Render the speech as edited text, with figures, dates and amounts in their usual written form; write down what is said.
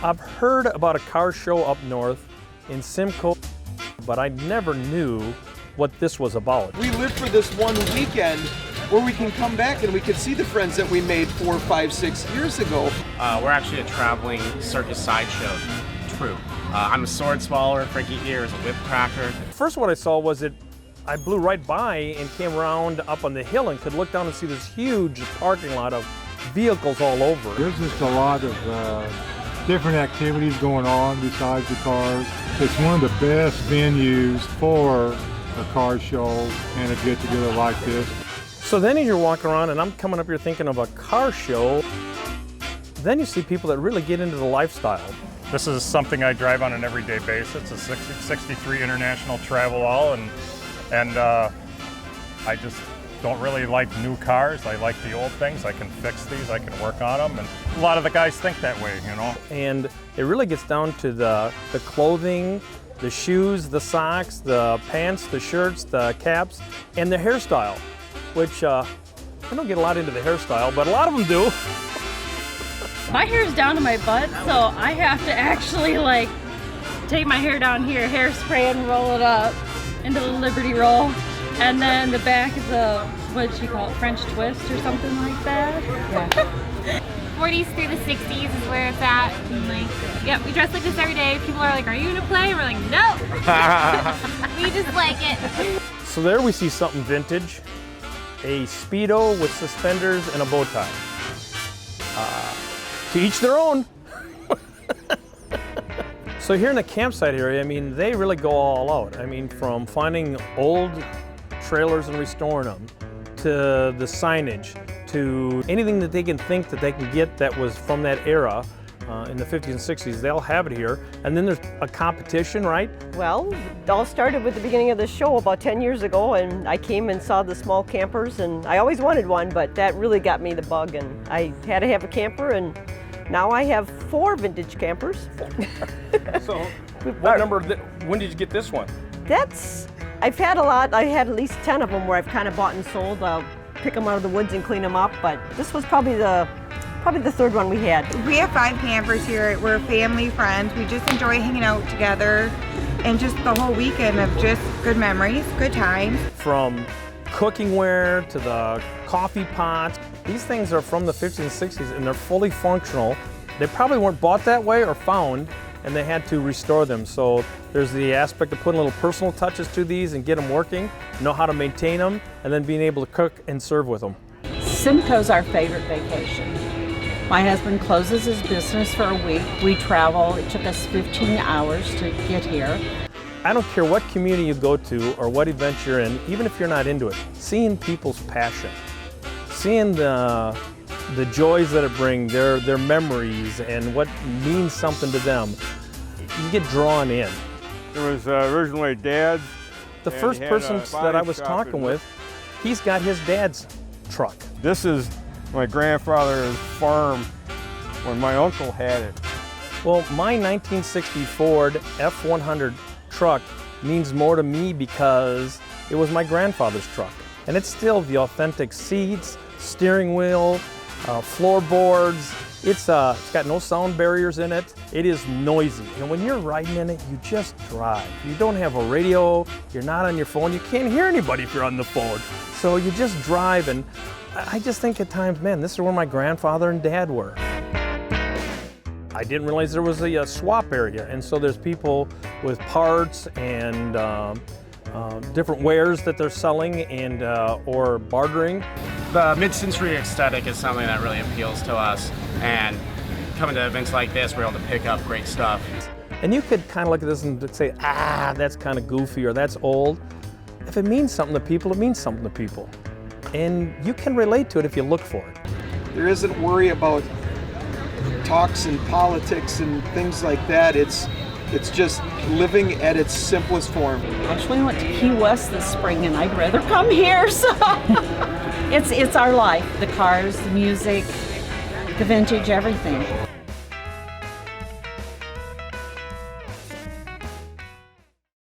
I've heard about a car show up north in Symco, but I never knew what this was about. We live for this one weekend where we can come back and we can see the friends that we made 4, 5, 6 years ago. We're actually a traveling circus sideshow troupe. I'm a sword swallower, Frankie here is a whip cracker. First what I saw was I blew right by and came around up on the hill and could look down and see this huge parking lot of vehicles all over. There's just a lot of different activities going on besides the cars. It's one of the best venues for a car show and a get-together like this. So then as you're walking around and I'm coming up here thinking of a car show, then you see people that really get into the lifestyle. This is something I drive on an everyday basis. It's a 63 International Travel All, and I just don't really like new cars. I like the old things. I can fix these, I can work on them, and a lot of the guys think that way, you know. And it really gets down to the clothing, the shoes, the socks, the pants, the shirts, the caps, and the hairstyle, which I don't get a lot into the hairstyle, but a lot of them do. My hair's down to my butt, so I have to actually like take my hair down here, hairspray and roll it up into the Liberty Roll. And then the back is a, what did she call it, French twist or something like that? Yeah. 40s through the 60s is where it's at. And like, yep, we dress like this every day. People are like, are you gonna play? We're like, no. We just like it. So there we see something vintage, a Speedo with suspenders and a bow tie. To each their own. So here in the campsite area, I mean, they really go all out. I mean, from finding old trailers and restoring them, to the signage, to anything that they can think that they can get that was from that era in the 50s and 60s, they'll have it here. And then there's a competition, right? Well, it all started with the beginning of the show about 10 years ago, and I came and saw the small campers, and I always wanted one, but that really got me the bug, and I had to have a camper, and now I have 4 vintage campers. So, what number, when did you get this one? I've had a lot. I had at least 10 of them where I've kind of bought and sold. I'll pick them out of the woods and clean them up, but this was probably the 3rd one we had. We have 5 campers here. We're family, friends. We just enjoy hanging out together and just the whole weekend of just good memories, good times. From cookingware to the coffee pots, these things are from the 50s and 60s and they're fully functional. They probably weren't bought that way or found, and they had to restore them. So there's the aspect of putting little personal touches to these and get them working, know how to maintain them, and then being able to cook and serve with them. Symco's our favorite vacation. My husband closes his business for a week. We travel. It took us 15 hours to get here. I don't care what community you go to or what event you're in, even if you're not into it, seeing people's passion, seeing the joys that it brings, their memories, and what means something to them, you get drawn in. It was originally Dad's. The first person that I was talking with, he's got his dad's truck. This is my grandfather's farm when my uncle had it. Well, my 1960 Ford F100 truck means more to me because it was my grandfather's truck. And it's still the authentic seats, steering wheel, floorboards. It's got no sound barriers in it. It is noisy. And when you're riding in it, you just drive. You don't have a radio, you're not on your phone, you can't hear anybody if you're on the phone. So you just drive, and I just think at times, man, this is where my grandfather and dad were. I didn't realize there was a swap area, and so there's people with parts and different wares that they're selling and or bartering. The mid-century aesthetic is something that really appeals to us, and coming to events like this, we're able to pick up great stuff. And you could kind of look at this and say, that's kind of goofy or that's old. If it means something to people, it means something to people. And you can relate to it if you look for it. There isn't worry about talks and politics and things like that. It's just living at its simplest form. Actually, we went to Key West this spring, and I'd rather come here. So it's our life: the cars, the music, the vintage, everything.